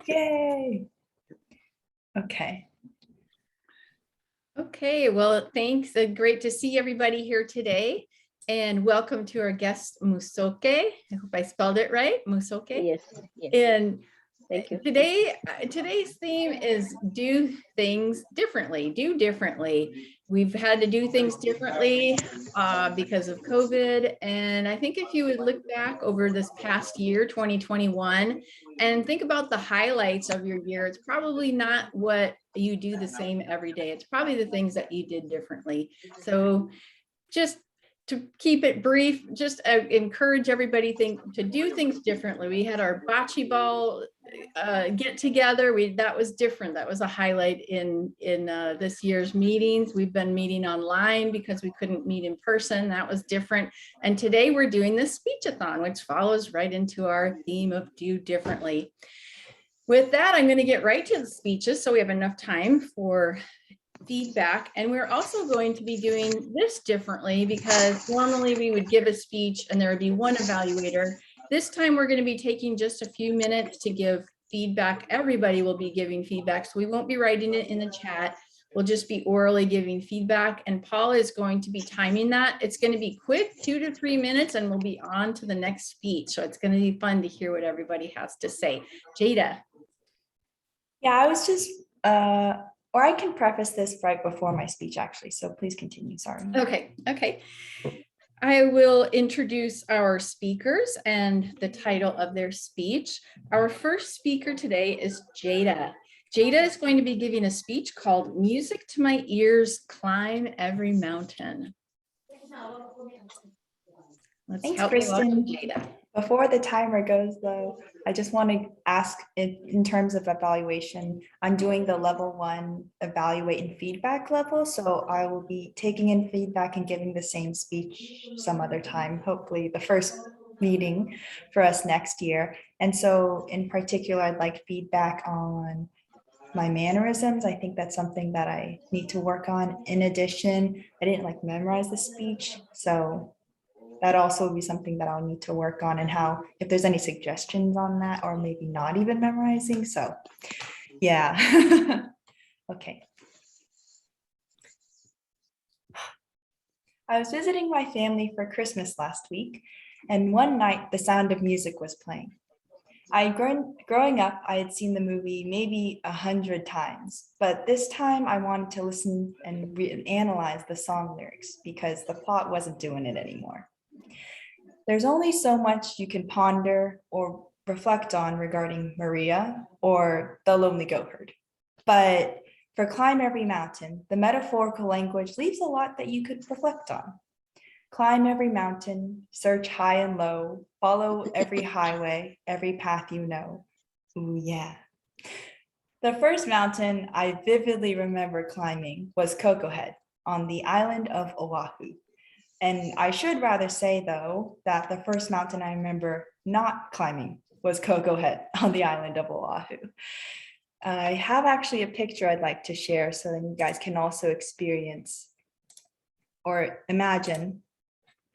Yay. Okay. Okay, well, thanks. Great to see everybody here today. And welcome to our guest, Musoke. I hope I spelled it right, Musoke. Yes, yes. And Thank you. today's theme is do things differently, do differently. We've had to do things differently because of COVID. And I think if you would look back over this past year, 2021, and think about the highlights of your year, it's probably not what you do the same every day. It's probably the things that you did differently. So just to keep it brief, just encourage everybody to do things differently. We had our bocce ball get together. That was different. That was a highlight in this year's meetings. We've been meeting online because we couldn't meet in person. That was different. And today we're doing this Speech-A-Thon, which follows right into our theme of do differently. With that, I'm going to get right to the speeches so we have enough time for feedback. And we're also going to be doing this differently because normally we would give a speech and there would be one evaluator. This time we're going to be taking just a few minutes to give feedback. Everybody will be giving feedback, so we won't be writing it in the chat. We'll just be orally giving feedback, and Paula is going to be timing that. It's going to be quick, 2 to 3 minutes, and we'll be on to the next speech. So it's going to be fun to hear what everybody has to say. Jada. Yeah, I was just, or I can preface this right before my speech, actually. So please continue. Sorry. Okay. I will introduce our speakers and the title of their speech. Our first speaker today is Jada. Jada is going to be giving a speech called Music to My Ears, Climb Every Mountain. Thanks, Kristen. Jada. Before the timer goes, though, I just want to ask in terms of evaluation, I'm doing the level 1 evaluate and feedback level. So I will be taking in feedback and giving the same speech some other time, hopefully the first meeting for us next year. And so in particular, I'd like feedback on my mannerisms. I think that's something that I need to work on. In addition, I didn't memorize the speech. So that also would be something that I'll need to work on, and how, if there's any suggestions on that, or maybe not even memorizing. So yeah. Okay. I was visiting my family for Christmas last week, and one night the Sound of Music was playing. Growing up, I had seen the movie maybe 100 times, but this time I wanted to listen and analyze the song lyrics because the plot wasn't doing it anymore. There's only so much you can ponder or reflect on regarding Maria or the Lonely Goat Herd. But for Climb Every Mountain, the metaphorical language leaves a lot that you could reflect on. Climb every mountain, search high and low, follow every highway, every path you know. Ooh, yeah. The first mountain I vividly remember climbing was Cocoa Head on the island of Oahu. And I should rather say, though, that the first mountain I remember not climbing was Cocoa Head on the island of Oahu. I have actually a picture I'd like to share so that you guys can also experience or imagine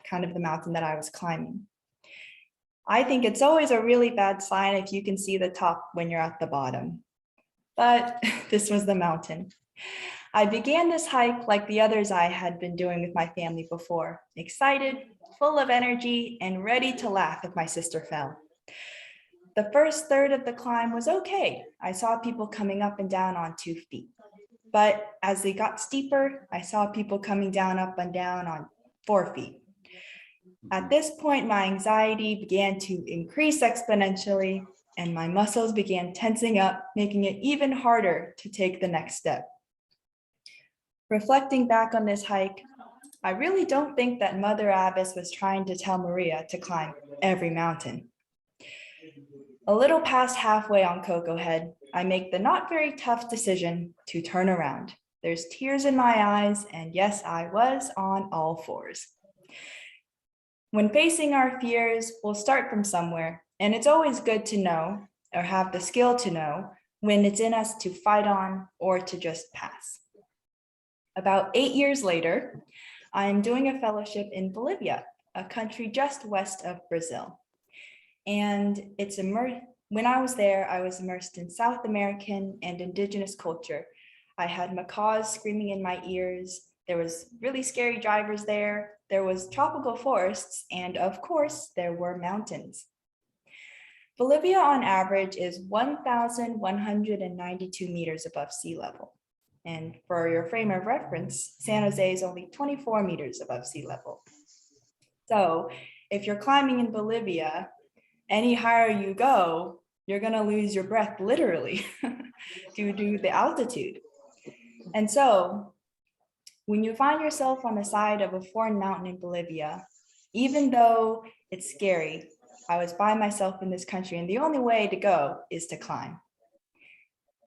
kind of the mountain that I was climbing. I think it's always a really bad sign if you can see the top when you're at the bottom. But this was the mountain. I began this hike like the others I had been doing with my family before, excited, full of energy, and ready to laugh if my sister fell. The first third of the climb was okay. I saw people coming up and down on 2 feet. But as they got steeper, I saw people coming down up and down on 4 feet. At this point, my anxiety began to increase exponentially, and my muscles began tensing up, making it even harder to take the next step. Reflecting back on this hike, I really don't think that Mother Abbess was trying to tell Maria to climb every mountain. A little past halfway on Cocoa Head, I make the not very tough decision to turn around. There's tears in my eyes, and yes, I was on all fours. When facing our fears, we'll start from somewhere, and it's always good to know, or have the skill to know, when it's in us to fight on or to just pass. About 8 years later, I am doing a fellowship in Bolivia, a country just west of Brazil. And it's When I was there, I was immersed in South American and indigenous culture. I had macaws screaming in my ears. There was really scary drivers there. There was tropical forests, and of course, there were mountains. Bolivia on average is 1,192 meters above sea level. And for your frame of reference, San Jose is only 24 meters above sea level. So if you're climbing in Bolivia, any higher you go, you're gonna lose your breath literally due to the altitude. And so when you find yourself on the side of a foreign mountain in Bolivia, even though it's scary, I was by myself in this country and the only way to go is to climb.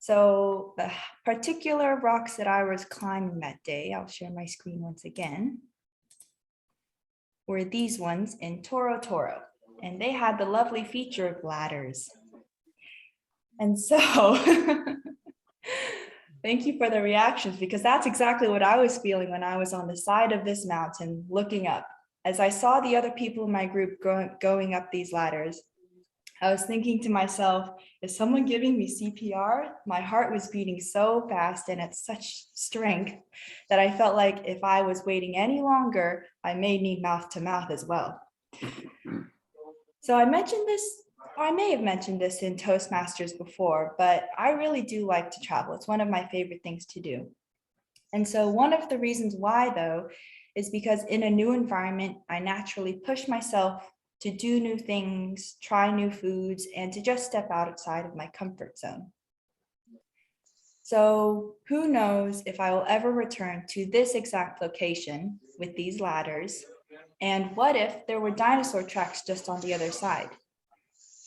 So the particular rocks that I was climbing that day, I'll share my screen once again, were these ones in Toro Toro, and they had the lovely feature of ladders. And so, thank you for the reactions, because that's exactly what I was feeling when I was on the side of this mountain looking up. As I saw the other people in my group going up these ladders, I was thinking to myself, is someone giving me CPR? My heart was beating so fast and at such strength that I felt like if I was waiting any longer, I may need mouth to mouth as well. So I mentioned this, or I may have mentioned this in Toastmasters before, but I really do like to travel. It's one of my favorite things to do. And so one of the reasons why, though, is because in a new environment, I naturally push myself to do new things, try new foods, and to just step outside of my comfort zone. So who knows if I will ever return to this exact location with these ladders, and what if there were dinosaur tracks just on the other side?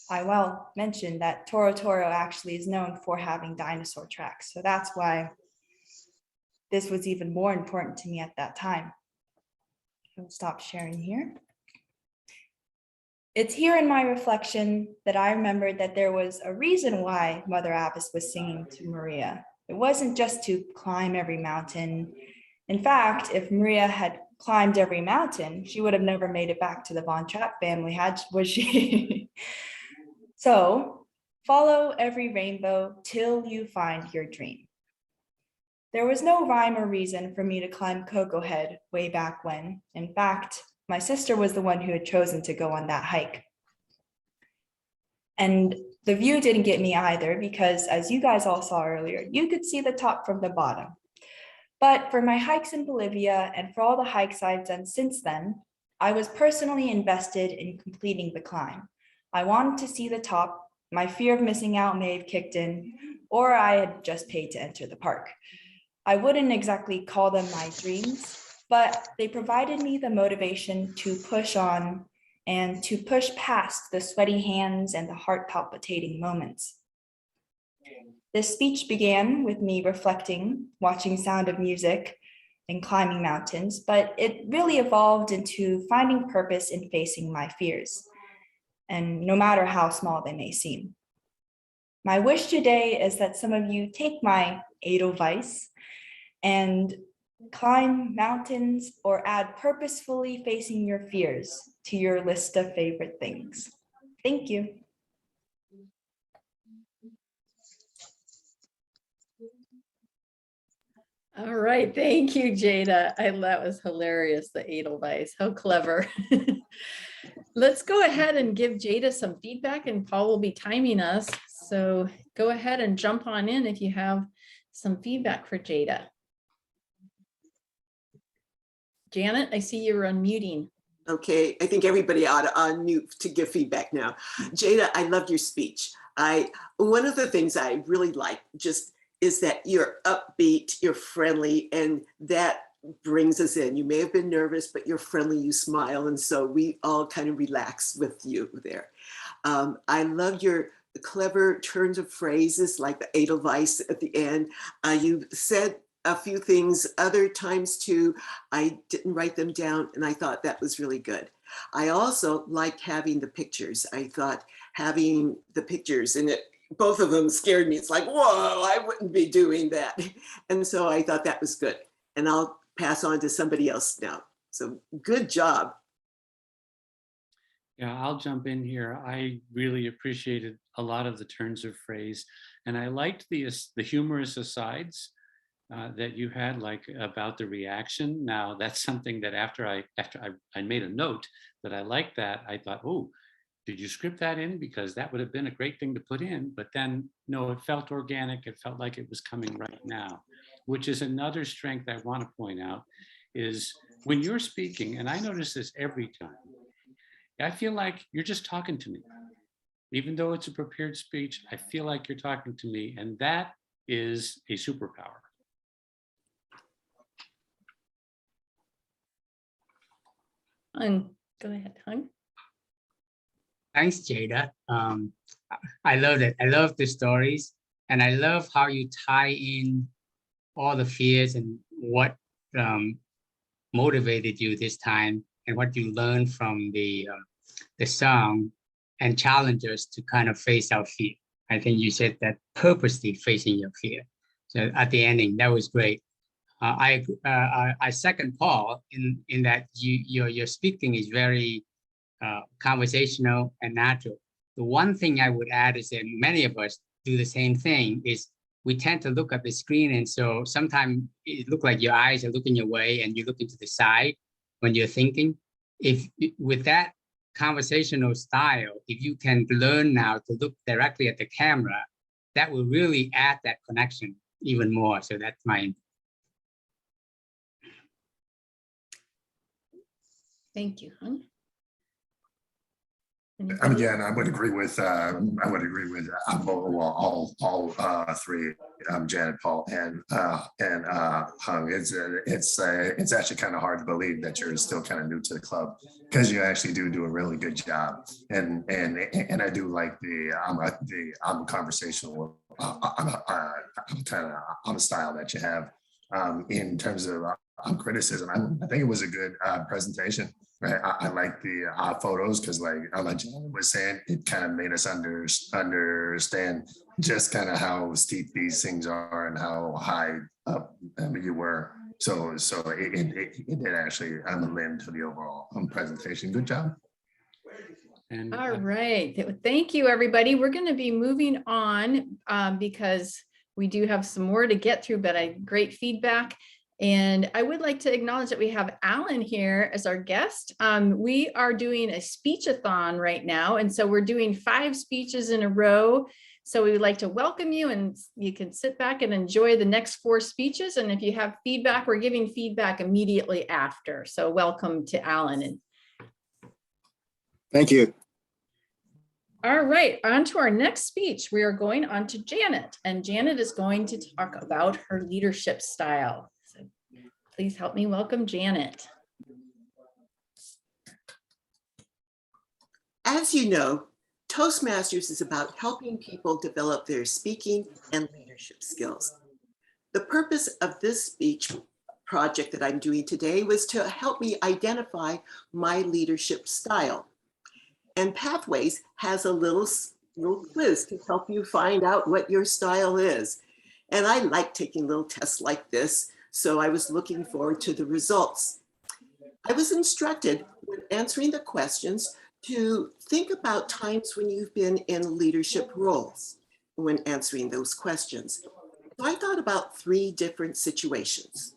I will mention that Toro Toro actually is known for having dinosaur tracks, so that's why this was even more important to me at that time. I'll stop sharing here. It's here in my reflection that I remembered that there was a reason why Mother Abbess was singing to Maria. It wasn't just to climb every mountain. In fact, if Maria had climbed every mountain, she would have never made it back to the Von Trapp family, was she? So, follow every rainbow till you find your dream. There was no rhyme or reason for me to climb Cocoa Head way back when. In fact, my sister was the one who had chosen to go on that hike. And the view didn't get me either, because as you guys all saw earlier, you could see the top from the bottom. But for my hikes in Bolivia and for all the hikes I've done since then, I was personally invested in completing the climb. I wanted to see the top. My fear of missing out may have kicked in, or I had just paid to enter the park. I wouldn't exactly call them my dreams, but they provided me the motivation to push on and to push past the sweaty hands and the heart palpitating moments. This speech began with me reflecting, watching Sound of Music, and climbing mountains, but it really evolved into finding purpose in facing my fears, and no matter how small they may seem. My wish today is that some of you take my Edelweiss and climb mountains or add purposefully facing your fears to your list of favorite things. Thank you. All right, thank you, Jada. That was hilarious, the Edelweiss. How clever. Let's go ahead and give Jada some feedback, and Paul will be timing us. So go ahead and jump on in if you have some feedback for Jada. Janet, I see you're unmuting. Okay, I think everybody ought to unmute to give feedback now. Jada, I loved your speech. One of the things I really like just is that you're upbeat, you're friendly, and that brings us in. You may have been nervous, but you're friendly, you smile, and so we all kind of relax with you there. I love your clever turns of phrases like the Edelweiss at the end. You said a few things other times too. I didn't write them down, and I thought that was really good. I also liked having the pictures. I thought having the pictures, and both of them scared me. It's like, whoa, I wouldn't be doing that. And so I thought that was good. And I'll pass on to somebody else now. So good job. Yeah, I'll jump in here. I really appreciated a lot of the turns of phrase, and I liked the humorous asides that you had, like about the reaction. Now, that's something that after I made a note that I liked that, I thought, oh, did you script that in? Because that would have been a great thing to put in. But then, no, it felt organic. It felt like it was coming right now, which is another strength I want to point out is when you're speaking, and I notice this every time, I feel like you're just talking to me. Even though it's a prepared speech, I feel like you're talking to me, and that is a superpower. Hung, go ahead, Hung. Thanks, Jada. I love it. I love the stories, and I love how you tie in all the fears and what motivated you this time, and what you learned from the song, and challenge us to kind of face our fear. I think you said that purposely facing your fear. So at the ending, that was great. I second Paul in that your speaking is very conversational and natural. The one thing I would add is that many of us do the same thing, is we tend to look at the screen, and so sometimes it looks like your eyes are looking your way and you're looking to the side when you're thinking. If with that conversational style, if you can learn now to look directly at the camera, that will really add that connection even more. So that's my. Thank you, Hung. Again, I would agree with all three, Janet, Paul, and Hung. It's actually kind of hard to believe that you're still kind of new to the club, because you actually do a really good job, and I do like I'm conversational. I'm a style that you have in terms of criticism. I think it was a good presentation. Right. I like the photos because, like Janet was saying, it kind of made us understand just kind of how steep these things are and how high up you were. So it did actually lend to the overall presentation. Good job. And all right. Thank you, everybody. We're going to be moving on because we do have some more to get through, but great feedback. And I would like to acknowledge that we have Alan here as our guest. We are doing a speech-a-thon right now. And so we're doing 5 speeches in a row. So we would like to welcome you, and you can sit back and enjoy the next 4 speeches. And if you have feedback, we're giving feedback immediately after. So welcome to Alan. Thank you. All right, on to our next speech. We are going on to Janet, and Janet is going to talk about her leadership style. So please help me welcome Janet. As you know, Toastmasters is about helping people develop their speaking and leadership skills. The purpose of this speech project that I'm doing today was to help me identify my leadership style. And Pathways has a little quiz to help you find out what your style is. And I like taking little tests like this, so I was looking forward to the results. I was instructed when answering the questions to think about times when you've been in leadership roles when answering those questions. So I thought about 3 different situations.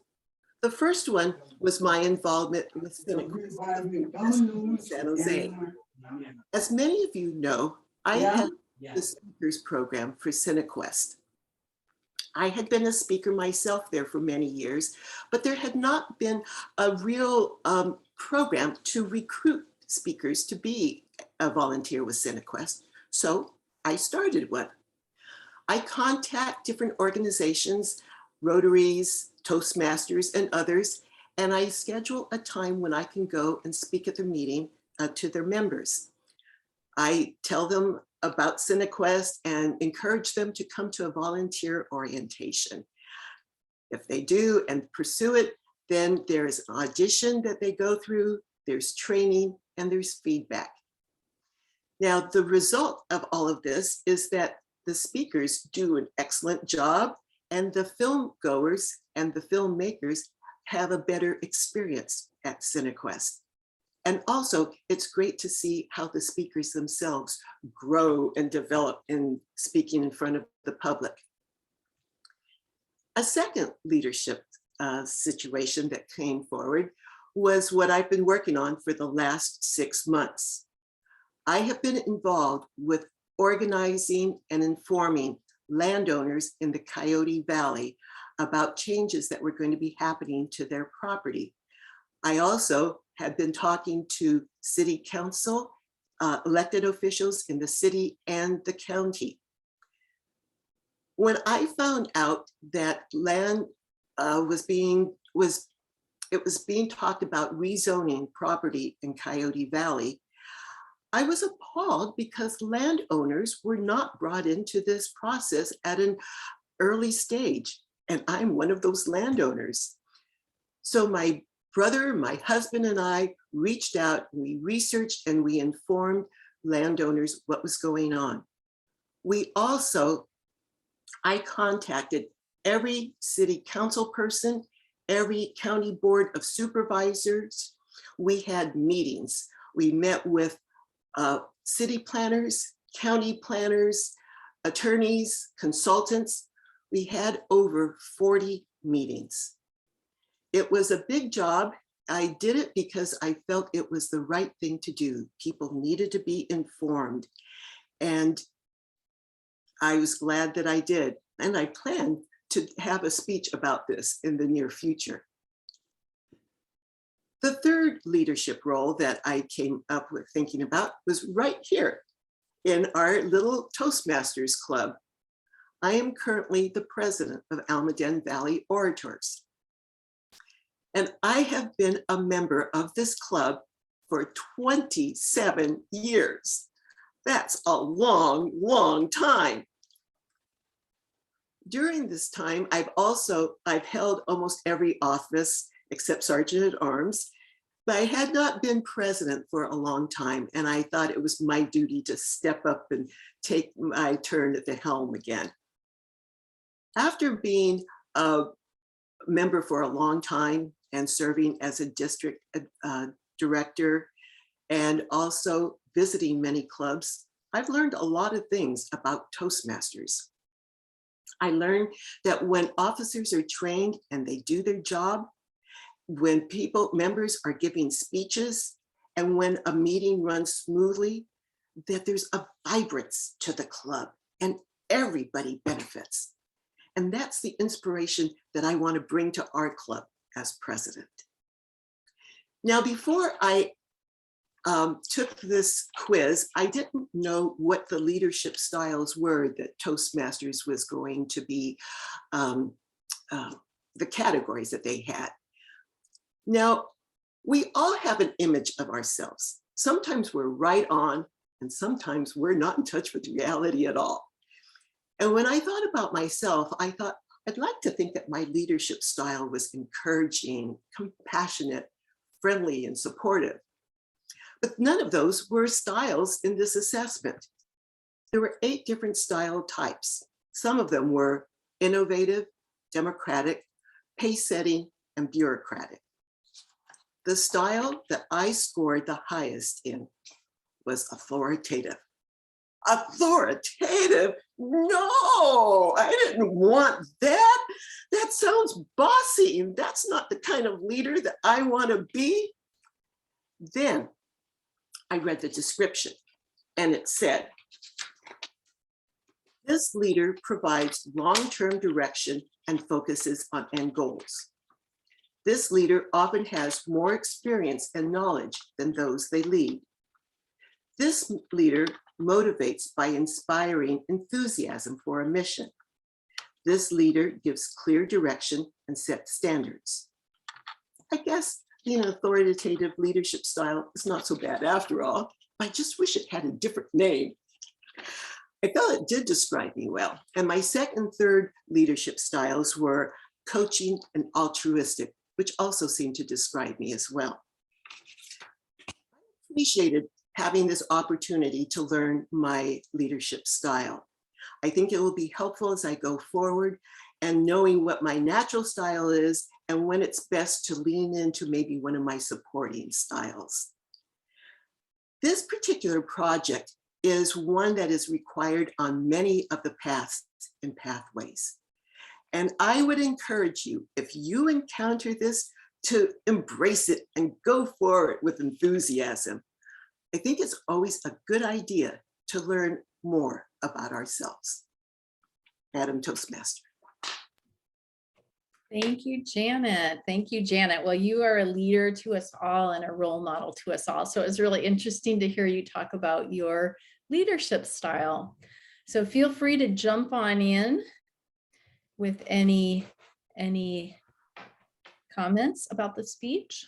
The first one was my involvement with CineQuest in San Jose. As many of you know, I had the speakers program for CineQuest. I had been a speaker myself there for many years, but there had not been a real program to recruit speakers to be a volunteer with CineQuest. So I started one. I contact different organizations, Rotaries, Toastmasters, and others, and I schedule a time when I can go and speak at their meeting to their members. I tell them about CineQuest and encourage them to come to a volunteer orientation. If they do and pursue it, then there's an audition that they go through, there's training, and there's feedback. Now, the result of all of this is that the speakers do an excellent job, and the film goers and the filmmakers have a better experience at CineQuest. And also, it's great to see how the speakers themselves grow and develop in speaking in front of the public. A second leadership situation that came forward was what I've been working on for the last 6 months. I have been involved with organizing and informing landowners in the Coyote Valley about changes that were going to be happening to their property. I also have been talking to city council, elected officials in the city and the county. When I found out that land was being talked about rezoning property in Coyote Valley, I was appalled because landowners were not brought into this process at an early stage. And I'm one of those landowners. So my brother, my husband, and I reached out, we researched, and we informed landowners what was going on. I contacted every city council person, every county board of supervisors. We had meetings. We met with city planners, county planners, attorneys, consultants. We had over 40 meetings. It was a big job. I did it because I felt it was the right thing to do. People needed to be informed. And I was glad that I did. And I plan to have a speech about this in the near future. The third leadership role that I came up with thinking about was right here in our little Toastmasters club. I am currently the president of Almaden Valley Orators. And I have been a member of this club for 27 years. That's a long, long time. During this time, I've held almost every office except Sergeant at Arms, but I had not been president for a long time, and I thought it was my duty to step up and take my turn at the helm again. After being a member for a long time and serving as a district director and also visiting many clubs, I've learned a lot of things about Toastmasters. I learned that when officers are trained and they do their job, when members are giving speeches, and when a meeting runs smoothly, that there's a vibrance to the club and everybody benefits. And that's the inspiration that I want to bring to our club as president. Now, before I took this quiz, I didn't know what the leadership styles were that Toastmasters was going to be, the categories that they had. Now, we all have an image of ourselves. Sometimes we're right on, and sometimes we're not in touch with reality at all. And when I thought about myself, I thought, I'd like to think that my leadership style was encouraging, compassionate, friendly, and supportive. But none of those were styles in this assessment. There were 8 different style types. Some of them were innovative, democratic, pace-setting, and bureaucratic. The style that I scored the highest in was authoritative. Authoritative? No, I didn't want that. That sounds bossy. That's not the kind of leader that I want to be. Then I read the description, and it said, this leader provides long-term direction and focuses on end goals. This leader often has more experience and knowledge than those they lead. This leader motivates by inspiring enthusiasm for a mission. This leader gives clear direction and sets standards. I guess being an authoritative leadership style is not so bad after all. I just wish it had a different name. I felt it did describe me well. And my second and third leadership styles were coaching and altruistic, which also seemed to describe me as well. I appreciated having this opportunity to learn my leadership style. I think it will be helpful as I go forward, and knowing what my natural style is and when it's best to lean into maybe one of my supporting styles. This particular project is one that is required on many of the paths and pathways. And I would encourage you, if you encounter this, to embrace it and go for it with enthusiasm. I think it's always a good idea to learn more about ourselves. Madam Toastmaster. Thank you, Janet. Thank you, Janet. Well, you are a leader to us all and a role model to us all. So it was really interesting to hear you talk about your leadership style. So feel free to jump on in with any comments about the speech.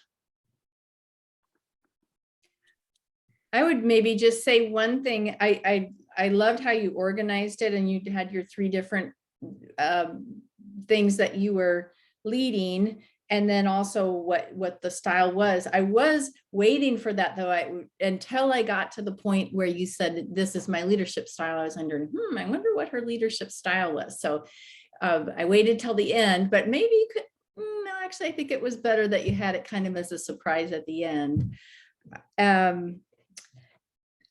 I would maybe just say one thing. I loved how you organized it, and you had your 3 different things that you were leading, and then also what the style was. I was waiting for that though, until I got to the point where you said, this is my leadership style. I was wondering, I wonder what her leadership style was. So I waited till the end, but maybe you could, no, actually, I think it was better that you had it kind of as a surprise at the end. And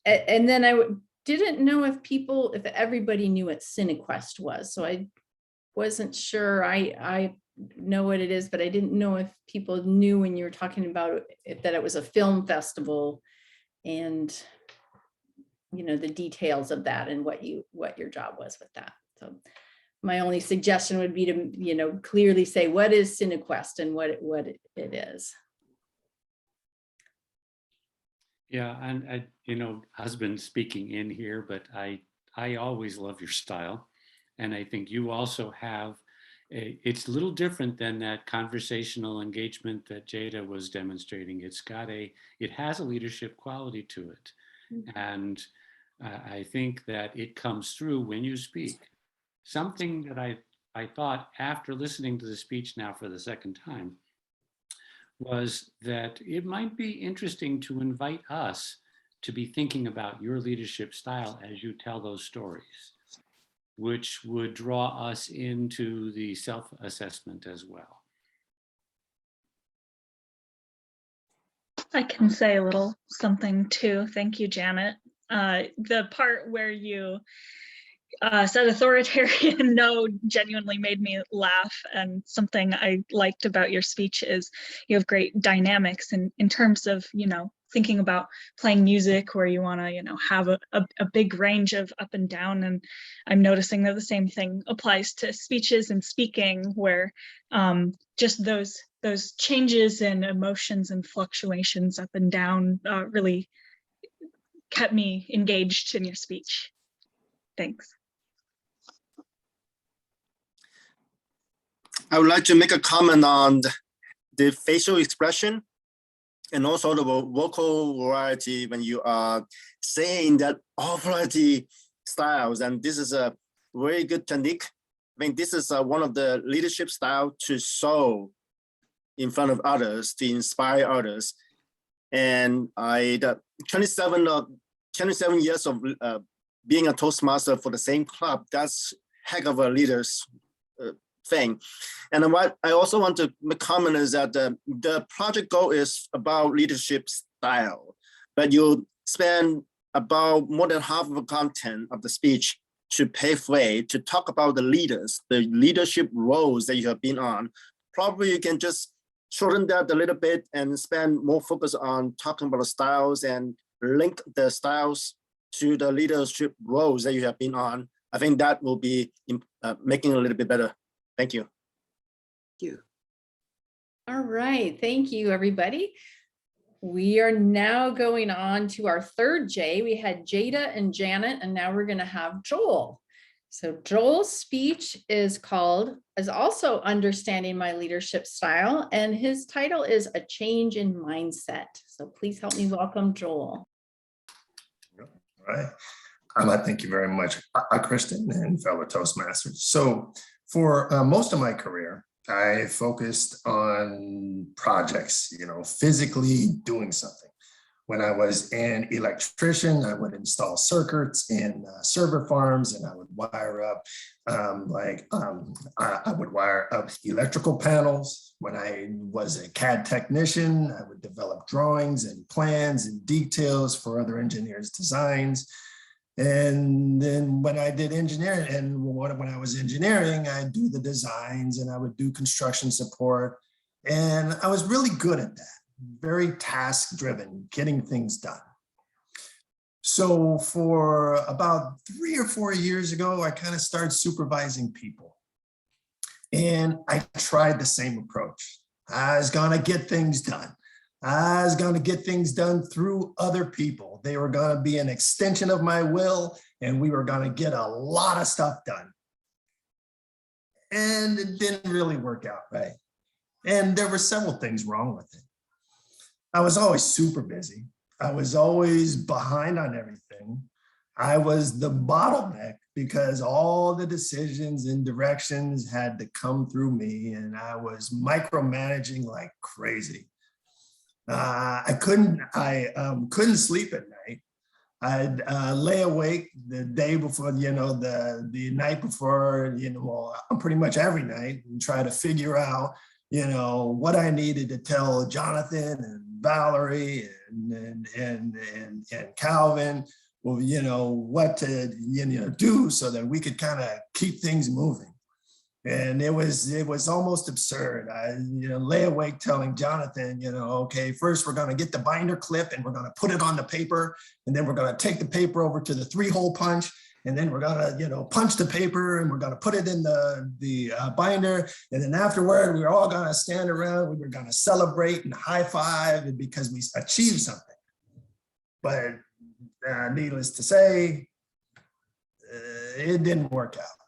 then I didn't know if everybody knew what CineQuest was. So I wasn't sure. I know what it is, but I didn't know if people knew when you were talking about it, that it was a film festival, and the details of that and what your job was with that. So my only suggestion would be to clearly say what is CineQuest and what it is. Yeah, and husband speaking in here, but I always love your style, and I think you also have it's a little different than that conversational engagement that Jada was demonstrating. It has a leadership quality to it. Mm-hmm. And I think that it comes through when you speak. Something that I thought after listening to the speech now for the second time was that it might be interesting to invite us to be thinking about your leadership style as you tell those stories, which would draw us into the self-assessment as well. I can say a little something too. Thank you, Janet. The part where you said authoritarian no genuinely made me laugh, and something I liked about your speech is you have great dynamics in terms of thinking about playing music where you want to have a big range of up and down, and I'm noticing that the same thing applies to speeches and speaking, where just those changes in emotions and fluctuations up and down really kept me engaged in your speech. Thanks. I would like to make a comment on the facial expression and also the vocal variety when you are saying that all variety styles, and this is a very good technique. I think this is one of the leadership style to show in front of others, to inspire others. And the 27 years of being a Toastmaster for the same club, that's heck of a leader's thing. And what I also want to make comment is that the project goal is about leadership style, but you spend about more than half of the content of the speech to pave way to talk about the leaders, the leadership roles that you have been on. Probably you can just shorten that a little bit and spend more focus on talking about the styles and link the styles to the leadership roles that you have been on. I think that will be making it a little bit better. Thank you. Thank you. All right, thank you, everybody. We are now going on to our third J. We had Jada and Janet, and now we're going to have Joel. So Joel's speech is also Understanding My Leadership Style, and his title is A Change in Mindset. So please help me welcome Joel. All right. Thank you very much, Kristen and fellow Toastmasters. So for most of my career, I focused on projects, physically doing something. When I was an electrician, I would install circuits in server farms, and I would wire up I would wire up electrical panels. When I was a CAD technician, I would develop drawings and plans and details for other engineers' designs. And then when I did engineering, and when I was engineering, I'd do the designs and I would do construction support. And I was really good at that, very task driven, getting things done. So for about 3 or 4 years ago, I kind of started supervising people. And I tried the same approach. I was gonna get things done. I was going to get things done through other people. They were going to be an extension of my will, and we were going to get a lot of stuff done. And it didn't really work out right. And there were several things wrong with it. I was always super busy. I was always behind on everything. I was the bottleneck because all the decisions and directions had to come through me, and I was micromanaging like crazy. I couldn't sleep at night. I'd lay awake the day before, the night before, pretty much every night, and try to figure out, what I needed to tell Jonathan and Valerie and Calvin, what to do so that we could kind of keep things moving. And it was almost absurd. I lay awake telling Jonathan, okay, first we're going to get the binder clip and we're going to put it on the paper, and then we're going to take the paper over to the 3-hole punch, and then we're going to punch the paper and we're going to put it in the binder, and then afterward we're all going to stand around. We were going to celebrate and high five because we achieved something. But needless to say, it didn't work out.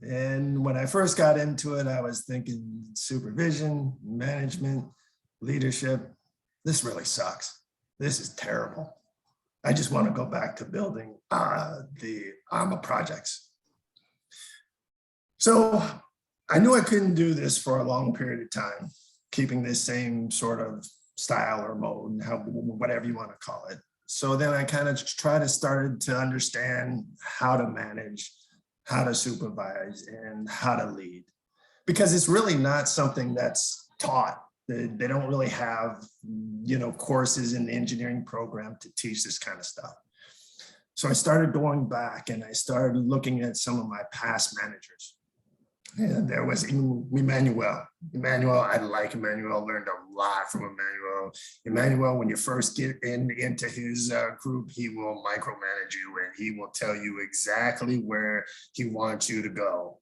And when I first got into it, I was thinking supervision, management, leadership. This really sucks. This is terrible. I just want to go back to building the AMA projects. So I knew I couldn't do this for a long period of time, keeping this same sort of style or mode, whatever you want to call it. So then I kind of started to understand how to manage, how to supervise, and how to lead, because it's really not something that's taught. They don't really have, courses in the engineering program to teach this kind of stuff. So I started going back and I started looking at some of my past managers. And there was Emmanuel. I like Emmanuel, learned a lot from Emmanuel. Emmanuel, when you first get into his group, he will micromanage you and he will tell you exactly where he wants you to go.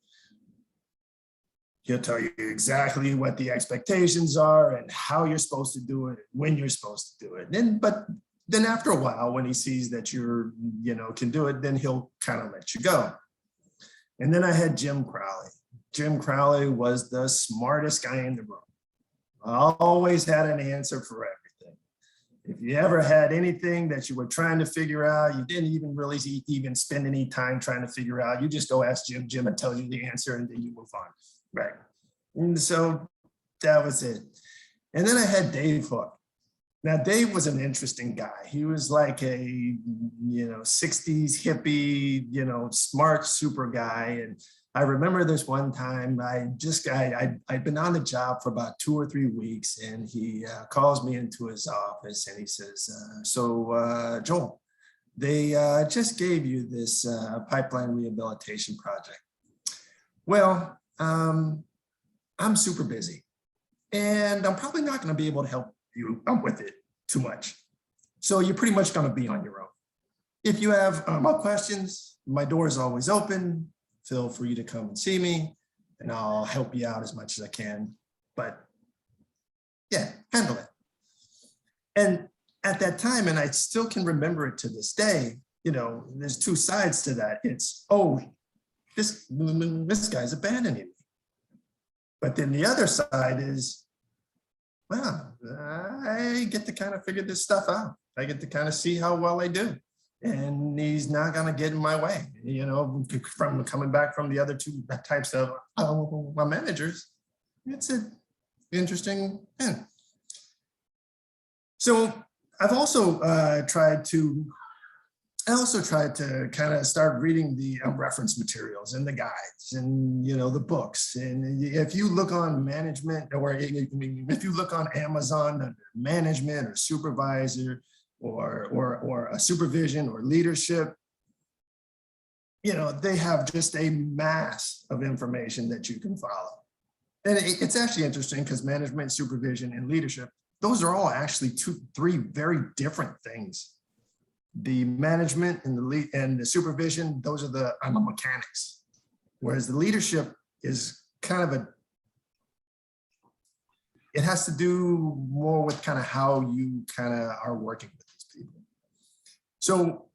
He'll tell you exactly what the expectations are and how you're supposed to do it, when you're supposed to do it. But then after a while, when he sees that you're, can do it, then he'll kind of let you go. And then I had Jim Crowley. Jim Crowley was the smartest guy in the room. I always had an answer for everything. If you ever had anything that you were trying to figure out, you didn't even really even spend any time trying to figure out, you just go ask Jim. Jim will tell you the answer and then you move on. Right. And so that was it. And then I had Dave Hook. Now, Dave was an interesting guy. He was like a, 60s hippie, smart, super guy. And I remember this one time, I'd been on the job for about 2 or 3 weeks, and he calls me into his office and he says, Joel, they just gave you this pipeline rehabilitation project. Well, I'm super busy and I'm probably not going to be able to help you with it too much. So you're pretty much going to be on your own. If you have more questions, my door is always open. Feel free to come and see me and I'll help you out as much as I can. But yeah, handle it. And at that time, and I still can remember it to this day, there's 2 sides to that. It's, oh, this guy's abandoning me. But then the other side is, well, I get to kind of figure this stuff out. I get to kind of see how well I do. And he's not going to get in my way, from coming back from the other 2 types of my managers. It's an interesting thing. So I've also tried to kind of start reading the reference materials and the guides and, you know, the books. And if you look on management, or if you look on Amazon, management or supervisor or a supervision or leadership, you know, they have just a mass of information that you can follow. And it's actually interesting because management, supervision, and leadership, those are all actually three very different things. The management and the lead and the supervision, those are the mechanics. Whereas the leadership is kind of it has to do more with kind of how you kind of are working with these people. So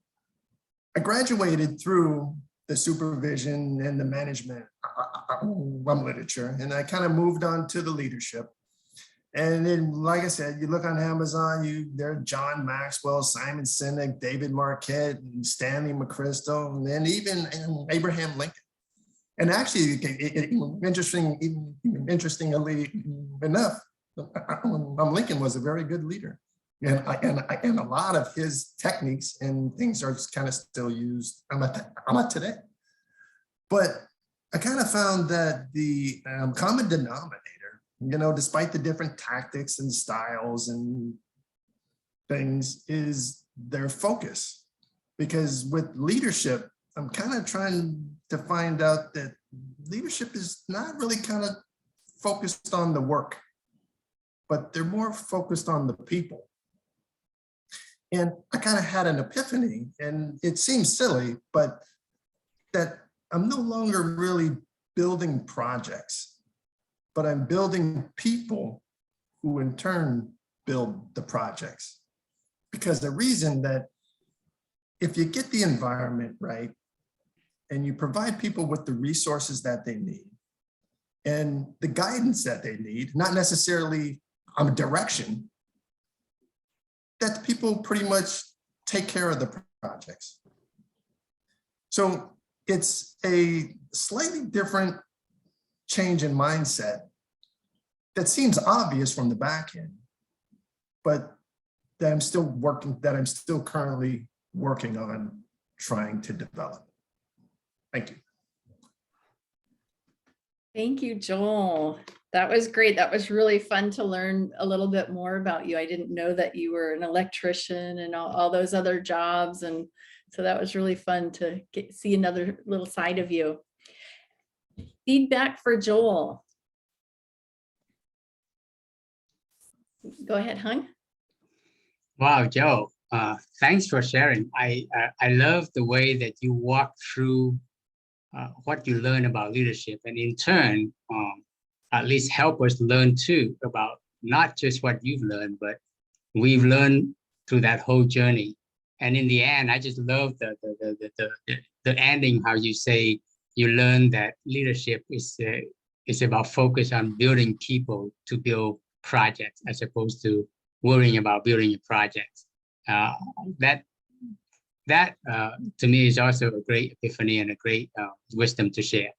I graduated through the supervision and the management literature, and I kind of moved on to the leadership. And then, like I said, you look on Amazon, there's John Maxwell, Simon Sinek, David Marquette, and Stanley McChrystal, and then even Abraham Lincoln. And actually, interestingly enough, Lincoln was a very good leader. And a lot of his techniques and things are kind of still used today. But I kind of found that the common denominator, you know, despite the different tactics and styles and things, is their focus. Because with leadership, I'm kind of trying to find out that leadership is not really kind of focused on the work, but they're more focused on the people. And I kind of had an epiphany, and it seems silly, but that I'm no longer really building projects, but I'm building people who in turn build the projects. Because the reason that if you get the environment right, and you provide people with the resources that they need and the guidance that they need, not necessarily a direction, that the people pretty much take care of the projects. So it's a slightly different change in mindset that seems obvious from the back end, but that I'm still currently working on trying to develop. Thank you. Thank you, Joel. That was great. That was really fun to learn a little bit more about you. I didn't know that you were an electrician and all those other jobs. And so that was really fun to see another little side of you. Feedback for Joel. Go ahead, Hung. Wow, Joe, thanks for sharing. I love the way that you walk through what you learn about leadership, and in turn, at least help us learn too about not just what you've learned, but we've learned through that whole journey. And in the end, I just love the ending, how you say you learn that leadership is about focus on building people to build projects as opposed to worrying about building a project. That to me is also a great epiphany and a great wisdom to share.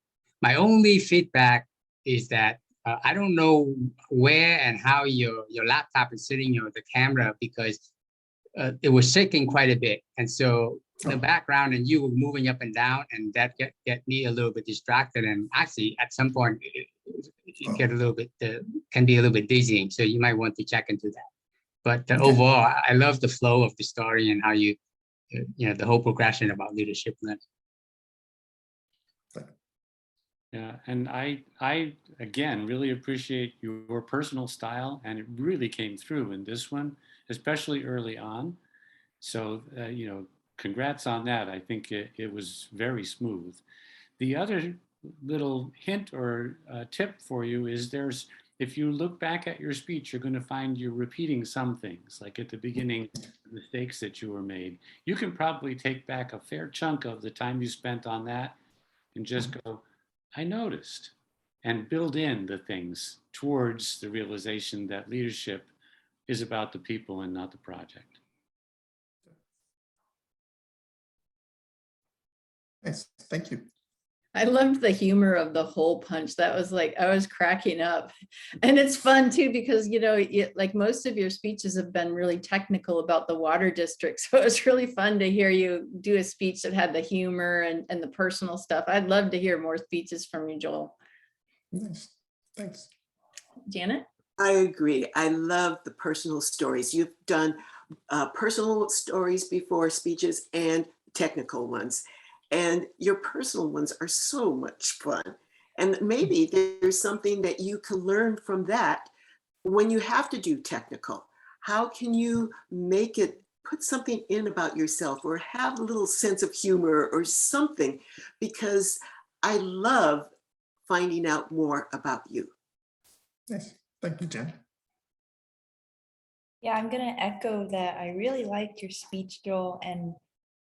My only feedback is that I don't know where and how your laptop is sitting on the camera, because it was shaking quite a bit. And so the background and you were moving up and down, and that get me a little bit distracted. And actually at some point it get a little bit, can be a little bit dizzying. So you might want to check into that. But overall, I love the flow of the story and how you know, the whole progression about leadership learning. Yeah, and I again really appreciate your personal style, and it really came through in this one, especially early on. So you know, congrats on that. I think it was very smooth. The other little hint or tip for you is if you look back at your speech, you're going to find you're repeating some things, like at the beginning, mistakes that you were made. You can probably take back a fair chunk of the time you spent on that and just go, I noticed, and build in the things towards the realization that leadership is about the people and not the project. Nice, thank you. I loved the humor of the hole punch. That was like, I was cracking up. And it's fun too, because, you know, like most of your speeches have been really technical about the water district. So it was really fun to hear you do a speech that had the humor and the personal stuff. I'd love to hear more speeches from you, Joel. Nice. Thanks. Janet? I agree. I love the personal stories. You've done personal stories before, speeches, and technical ones. And your personal ones are so much fun. And maybe there's something that you can learn from that when you have to do technical. How can you make it, put something in about yourself or have a little sense of humor or something? Because I love finding out more about you. Yes. Thank you, Jen. Yeah, I'm gonna echo that. I really liked your speech, Joel, and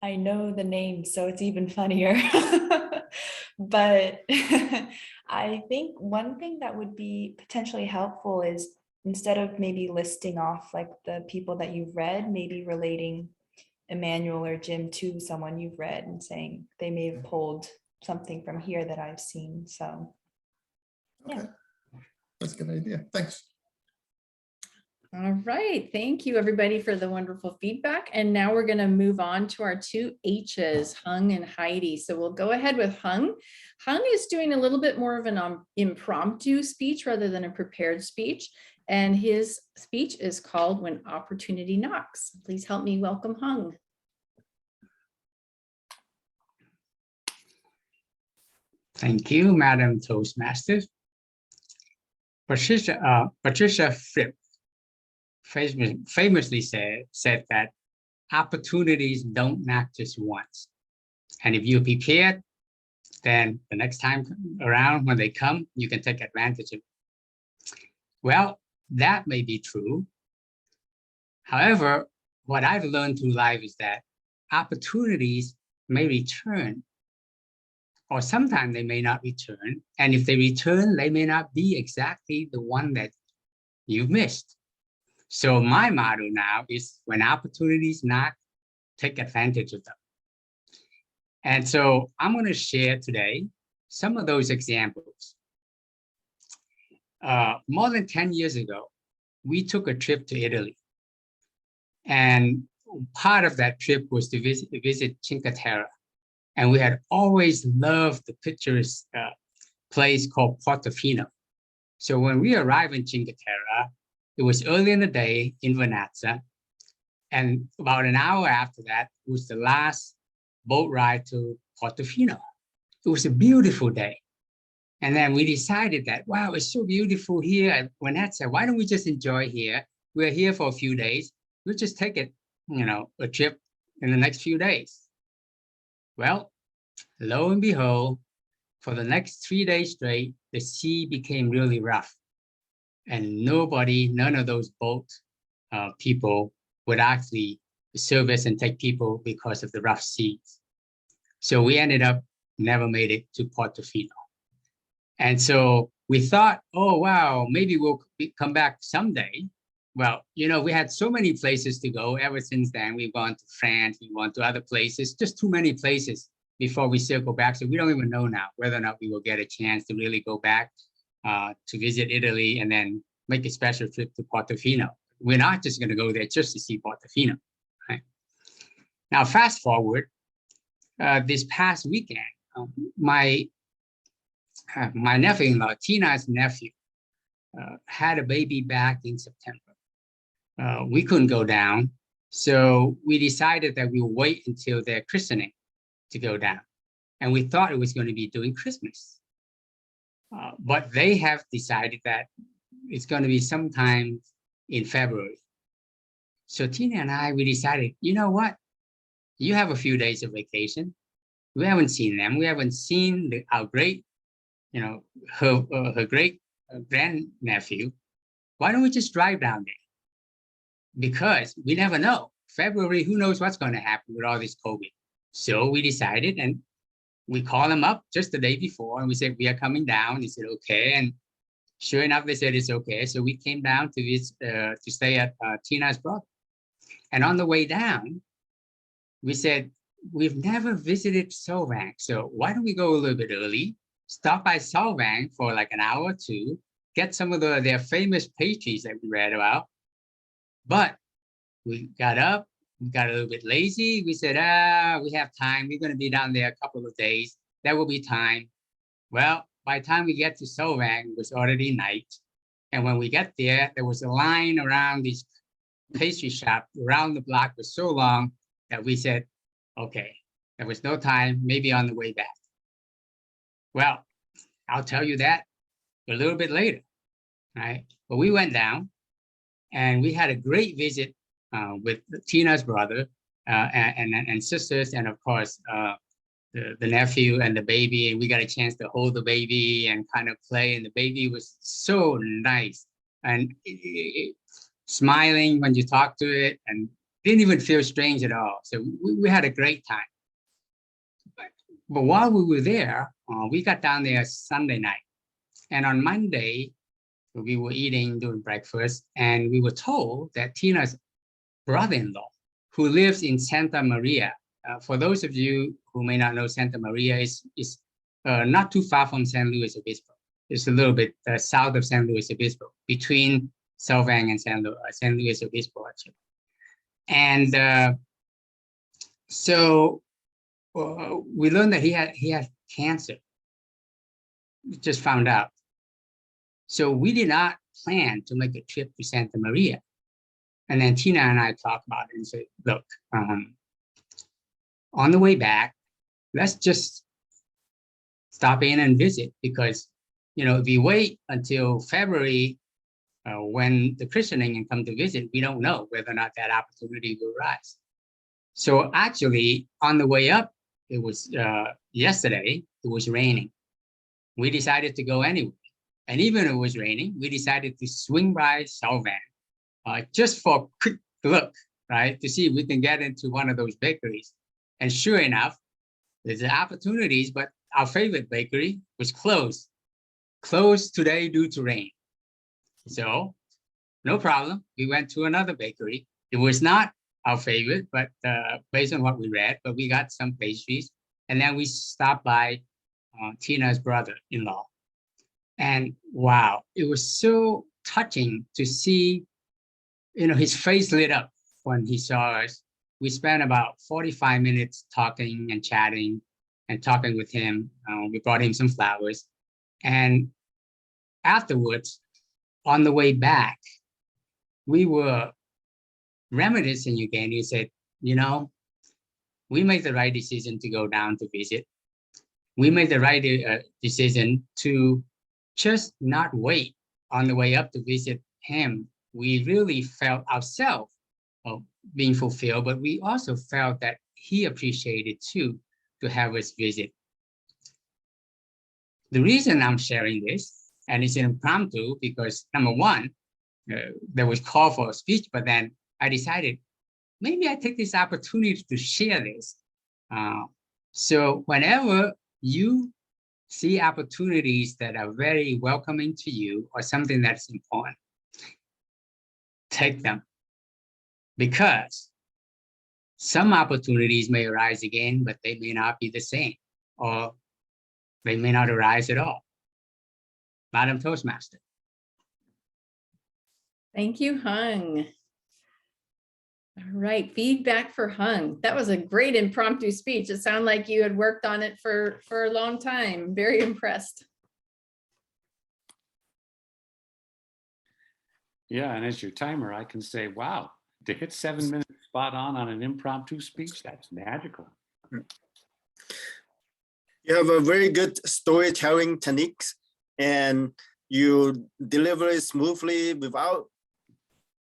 I know the name, so it's even funnier. But I think one thing that would be potentially helpful is, instead of maybe listing off like the people that you've read, maybe relating Emmanuel or Jim to someone you've read and saying they may have pulled something from here that I've seen. So yeah. Okay. That's a good idea. Thanks. All right, thank you everybody for the wonderful feedback. And now we're going to move on to our two H's, Hung and Heidi. So we'll go ahead with Hung. Hung is doing a little bit more of an impromptu speech rather than a prepared speech. And his speech is called When Opportunity Knocks. Please help me welcome Hung. Thank you, Madam Toastmaster. Patricia Fripp famously said that opportunities don't knock just once. And if you're prepared, then the next time around when they come, you can take advantage of it. Well, that may be true. However, what I've learned through life is that opportunities may return, or sometimes they may not return. And if they return, they may not be exactly the one that you've missed. So my motto now is, when opportunities knock, take advantage of them. And so I'm going to share today some of those examples. More than 10 years ago, we took a trip to Italy. And part of that trip was to visit Cinque Terre. And we had always loved the picturesque place called Portofino. So when we arrived in Cinque Terre, it was early in the day in Vernazza. And about an hour after that was the last boat ride to Portofino. It was a beautiful day. And then we decided that, wow, it's so beautiful here at Vernazza. Why don't we just enjoy here? We're here for a few days. We'll just take it, a trip in the next few days. Well, lo and behold, for the next 3 days straight, the sea became really rough. And none of those boat people would actually service and take people because of the rough seas. So we ended up never made it to Portofino. And so we thought, oh, wow, maybe we'll come back someday. Well, we had so many places to go ever since then. We've gone to France, we've gone to other places, just too many places before we circle back. So we don't even know now whether or not we will get a chance to really go back to visit Italy and then make a special trip to Portofino. We're not just going to go there just to see Portofino. Right? Now, fast forward, this past weekend, my nephew-in-law, Tina's nephew, had a baby back in September. We couldn't go down, so we decided that we'll wait until their christening to go down. And we thought it was going to be during Christmas. But they have decided that it's going to be sometime in February. So Tina and I, we decided, you know what? You have a few days of vacation. We haven't seen them. We haven't seen our great, her great grandnephew. Why don't we just drive down there? Because we never know. February, who knows what's going to happen with all this COVID. So we decided, and we called them up just the day before, and we said, we are coming down. They said, okay. And sure enough, they said it's okay. So we came down to stay at Tina's brother. And on the way down, we said, we've never visited Solvang. So why don't we go a little bit early, stop by Solvang for like an hour or two, get some of their famous pastries that we read about. But we got up, we got a little bit lazy. We said, we have time. We're going to be down there a couple of days. There will be time. Well, by the time we get to Solvang, it was already night. And when we get there, there was a line around this pastry shop around the block was so long that we said, okay, there was no time, maybe on the way back. Well, I'll tell you that a little bit later, right? But we went down and we had a great visit with Tina's brother and sisters, and of course, the nephew and the baby, and we got a chance to hold the baby and kind of play, and the baby was so nice and smiling when you talk to it and didn't even feel strange at all. So we had a great time. But while we were there, we got down there Sunday night. And on Monday, we were doing breakfast, and we were told that Tina's brother-in-law, who lives in Santa Maria, for those of you who may not know, Santa Maria is not too far from San Luis Obispo. It's a little bit south of San Luis Obispo, between Solvang and San Luis Obispo, actually. And so we learned that he had cancer. We just found out. So we did not plan to make a trip to Santa Maria. And then Tina and I talked about it and said, look, on the way back, let's just stop in and visit, because, if we wait until February, when the christening and come to visit, we don't know whether or not that opportunity will arise. So actually, on the way up, it was yesterday, it was raining. We decided to go anyway. And even if it was raining, we decided to swing by Solvang just for a quick look, right? To see if we can get into one of those bakeries. And sure enough, there's opportunities, but our favorite bakery was closed. Closed today due to rain. So no problem. We went to another bakery. It was not our favorite, but based on what we read, but we got some pastries. And then we stopped by Tina's brother-in-law. And wow, it was so touching to see, his face lit up when he saw us. We spent about 45 minutes talking and chatting and talking with him. We brought him some flowers. And afterwards, on the way back, we were reminiscing again. He said, we made the right decision to go down to visit. We made the right decision to just not wait on the way up to visit him. We really felt ourselves being fulfilled, but we also felt that he appreciated too to have us visit. The reason I'm sharing this, and it's impromptu, because number one, there was call for a speech, but then I decided maybe I take this opportunity to share this. So whenever you see opportunities that are very welcoming to you or something that's important, take them. Because some opportunities may arise again, but they may not be the same, or they may not arise at all. Madam Toastmaster. Thank you, Hung. All right, feedback for Hung. That was a great impromptu speech. It sounded like you had worked on it for a long time. Very impressed. Yeah, and as your timer, I can say, wow, to hit 7 minutes spot on an impromptu speech, that's magical. You have a very good storytelling techniques, and you deliver it smoothly without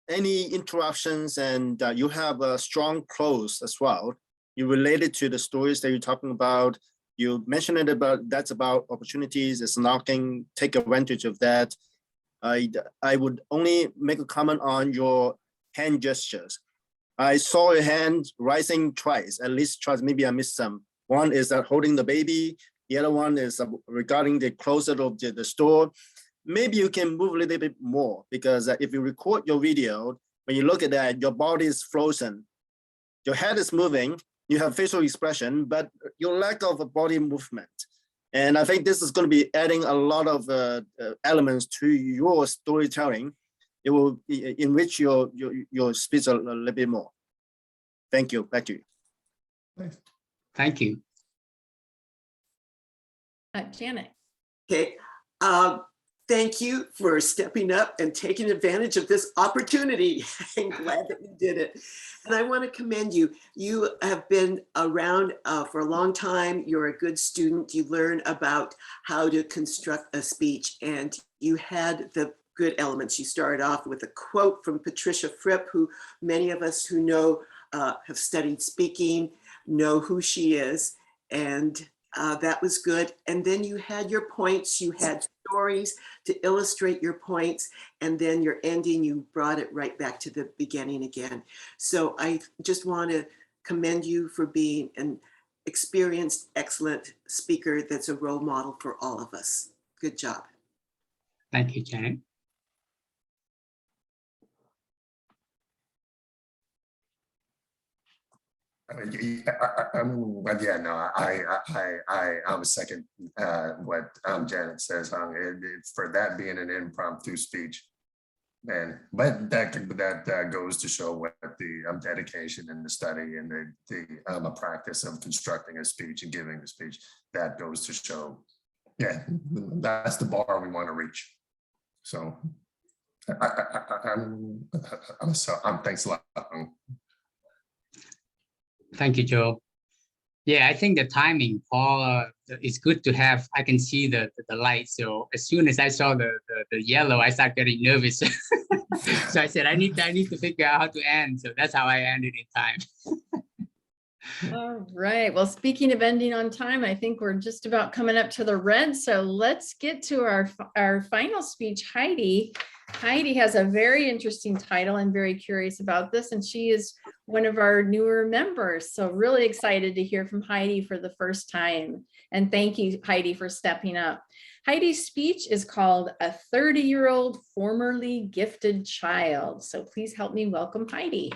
any interruptions, and you have a strong close as well. You related to the stories that you're talking about. You mentioned it that's about opportunities, it's knocking, take advantage of that. I would only make a comment on your hand gestures. I saw your hand rising twice, at least twice, maybe I missed some. One is holding the baby. The other one is regarding the closer of the store. Maybe you can move a little bit more, because if you record your video, when you look at that, your body is frozen. Your head is moving, you have facial expression, but your lack of a body movement. And I think this is going to be adding a lot of elements to your storytelling. It will enrich your speech a little bit more. Thank you. Back to you. Thank you. Janet. Okay. Thank you for stepping up and taking advantage of this opportunity. I'm glad that you did it. And I want to commend you. You have been around for a long time. You're a good student. You learn about how to construct a speech, and you had the good elements. You started off with a quote from Patricia Fripp, who many of us who know have studied speaking know who she is. And that was good. And then you had your points, you had stories to illustrate your points, and then your ending, you brought it right back to the beginning again. So I just want to commend you for being an experienced, excellent speaker that's a role model for all of us. Good job. Thank you, Janet. I'm a second what Janet says, for that being an impromptu speech, man. But that goes to show what the dedication and the study and the practice of constructing a speech and giving a speech. That goes to show, yeah, that's the bar we want to reach. So thanks a lot. Thank you, Joe. Yeah, I think the timing, Paul, is good to have. I can see the light. So as soon as I saw the yellow, I started getting nervous. So I said, I need to figure out how to end. So that's how I ended in time. All right. Well, speaking of ending on time, I think we're just about coming up to the red. So let's get to our final speech, Heidi. Heidi has a very interesting title. I'm very curious about this, and she is one of our newer members. So really excited to hear from Heidi for the first time. And thank you, Heidi, for stepping up. Heidi's speech is called A 30-Year-Old Formerly Gifted Child. So please help me welcome Heidi.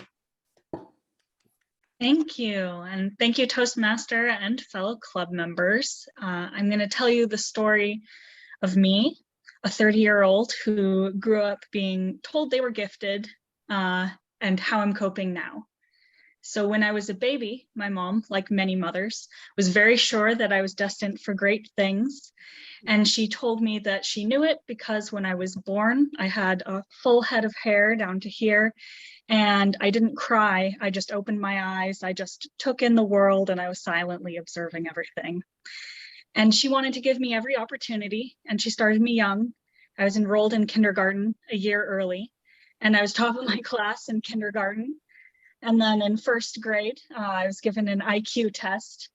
Thank you. And thank you, Toastmaster and fellow club members. I'm going to tell you the story of me, a 30-year-old who grew up being told they were gifted, and how I'm coping now. So when I was a baby, my mom, like many mothers, was very sure that I was destined for great things. And she told me that she knew it because when I was born, I had a full head of hair down to here. And I didn't cry. I just opened my eyes. I just took in the world, and I was silently observing everything. And she wanted to give me every opportunity, and she started me young. I was enrolled in kindergarten a year early, and I was top of my class in kindergarten. And then in first grade, I was given an IQ test,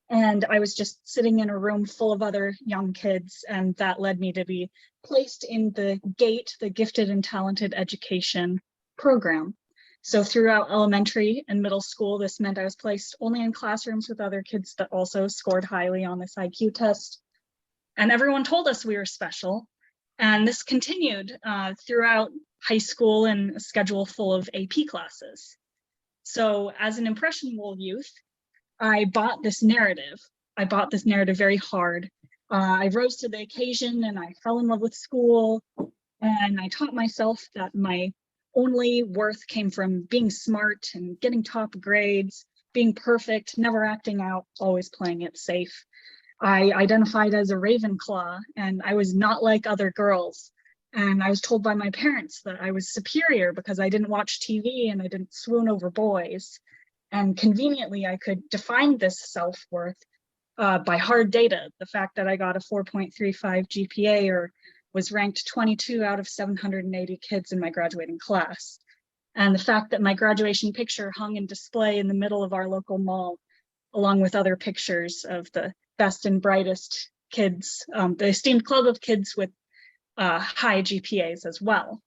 and I was just sitting in a room full of other young kids, and that led me to be placed in the GATE, the Gifted and Talented Education program. So throughout elementary and middle school, this meant I was placed only in classrooms with other kids that also scored highly on this IQ test. And everyone told us we were special. And this continued throughout high school and a schedule full of AP classes. So as an impressionable youth, I bought this narrative. I bought this narrative very hard. I rose to the occasion, and I fell in love with school. And I taught myself that my only worth came from being smart and getting top grades, being perfect, never acting out, always playing it safe. I identified as a Ravenclaw, and I was not like other girls. And I was told by my parents that I was superior because I didn't watch TV and I didn't swoon over boys. And conveniently, I could define this self-worth by hard data. The fact that I got a 4.35 GPA or was ranked 22 out of 780 kids in my graduating class. And the fact that my graduation picture hung in display in the middle of our local mall, along with other pictures of the best and brightest kids, the esteemed club of kids with high GPAs as well.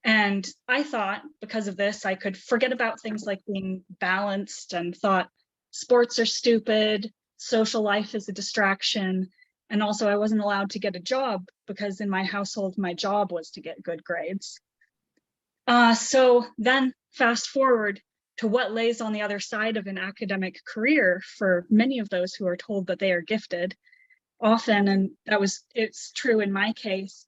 And I thought because of this, I could forget about things like being balanced, and thought sports are stupid, social life is a distraction. And also I wasn't allowed to get a job because in my household, my job was to get good grades. So then fast forward to what lays on the other side of an academic career for many of those who are told that they are gifted. Often, and it's true in my case,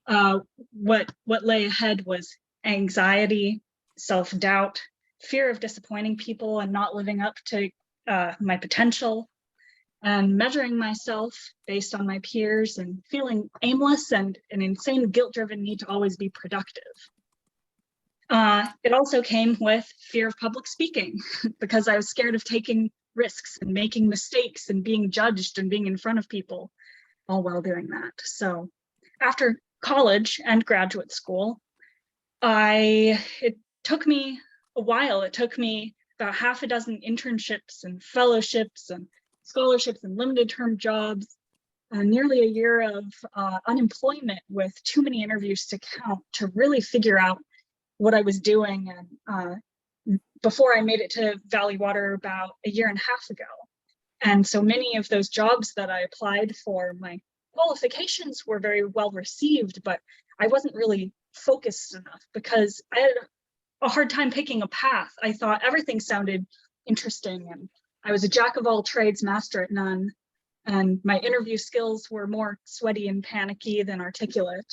what lay ahead was anxiety, self-doubt, fear of disappointing people and not living up to my potential, and measuring myself based on my peers and feeling aimless and an insane guilt-driven need to always be productive. It also came with fear of public speaking because I was scared of taking risks and making mistakes and being judged and being in front of people all while doing that. So after college and graduate school, it took me a while. It took me about half a dozen internships and fellowships and scholarships and limited term jobs, nearly a year of unemployment with too many interviews to count to really figure out what I was doing. And before I made it to Evaluator about a year and a half ago. And so many of those jobs that I applied for, my qualifications were very well received, but I wasn't really focused enough because I had a hard time picking a path. I thought everything sounded interesting and I was a jack of all trades, master at none. And my interview skills were more sweaty and panicky than articulate.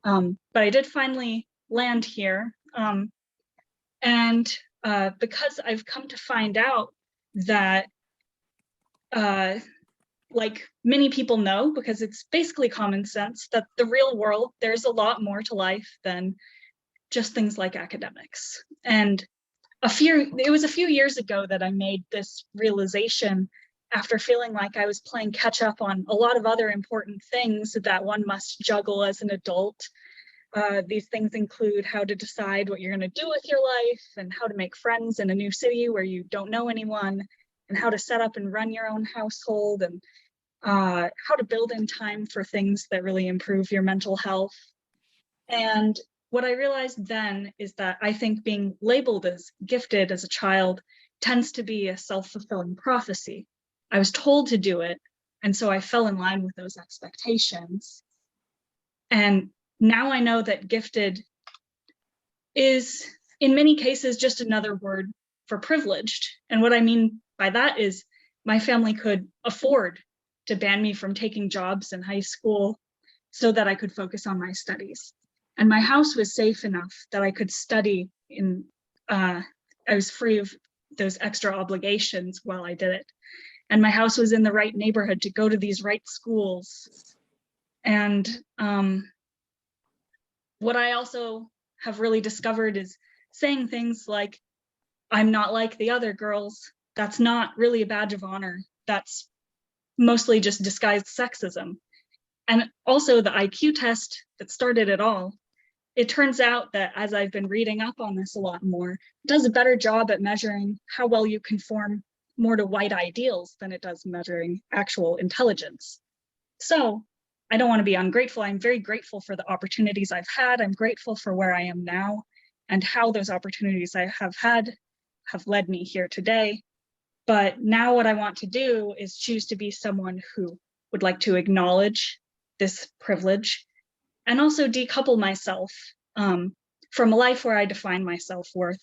But I did finally land here. Because I've come to find out that, like many people know, because it's basically common sense, that the real world, there's a lot more to life than just things like academics. And it was a few years ago that I made this realization after feeling like I was playing catch up on a lot of other important things that one must juggle as an adult. These things include how to decide what you're going to do with your life and how to make friends in a new city where you don't know anyone, and how to set up and run your own household, and how to build in time for things that really improve your mental health. And what I realized then is that I think being labeled as gifted as a child tends to be a self-fulfilling prophecy. I was told to do it, and so I fell in line with those expectations. And now I know that gifted is, in many cases, just another word for privileged. And what I mean by that is my family could afford to ban me from taking jobs in high school so that I could focus on my studies. And my house was safe enough that I could study I was free of those extra obligations while I did it. And my house was in the right neighborhood to go to these right schools. And what I also have really discovered is saying things like, I'm not like the other girls. That's not really a badge of honor. That's mostly just disguised sexism. And also the IQ test that started it all. It turns out that as I've been reading up on this a lot more, it does a better job at measuring how well you conform more to white ideals than it does measuring actual intelligence. So I don't want to be ungrateful. I'm very grateful for the opportunities I've had. I'm grateful for where I am now and how those opportunities I have had have led me here today. But now what I want to do is choose to be someone who would like to acknowledge this privilege and also decouple myself from a life where I define my self-worth